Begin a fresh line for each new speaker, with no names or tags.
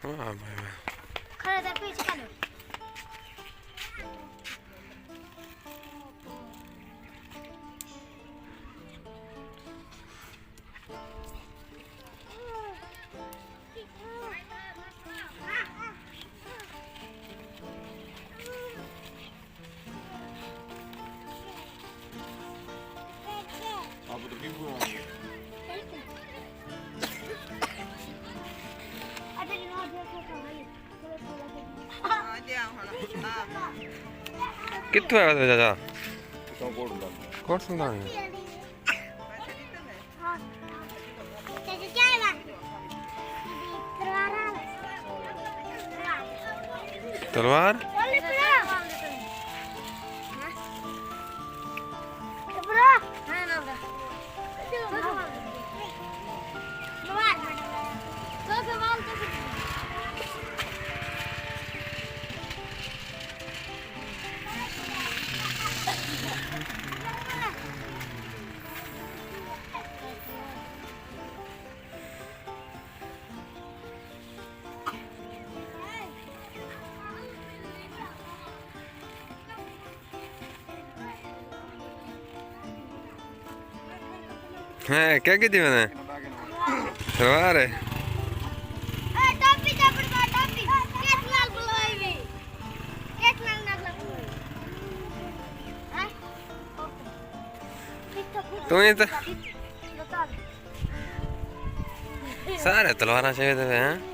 वाह भाई वाह।
खड़े दे पीछे कर
अब तो क्यों बोलोगे?
अबे ना दे के भाई
ਆ ਜਾ ਹੁਣ ਆ
कित्थों आया था चाचा?
तो कोड ला
कौन सुनता है?
हां तेरे क्या है तलवार
तलवार?
बोले ब्रो हां ना ब्रो तो सवाल तो
है क्या कहती मैंने? तलवार है।
टॉपी टॉपी टॉपी केस लाल बुलाई भी केस लाल ना बुलाई हां
तू ही तो
बता
सारे तलवार चाहिए थे हैं।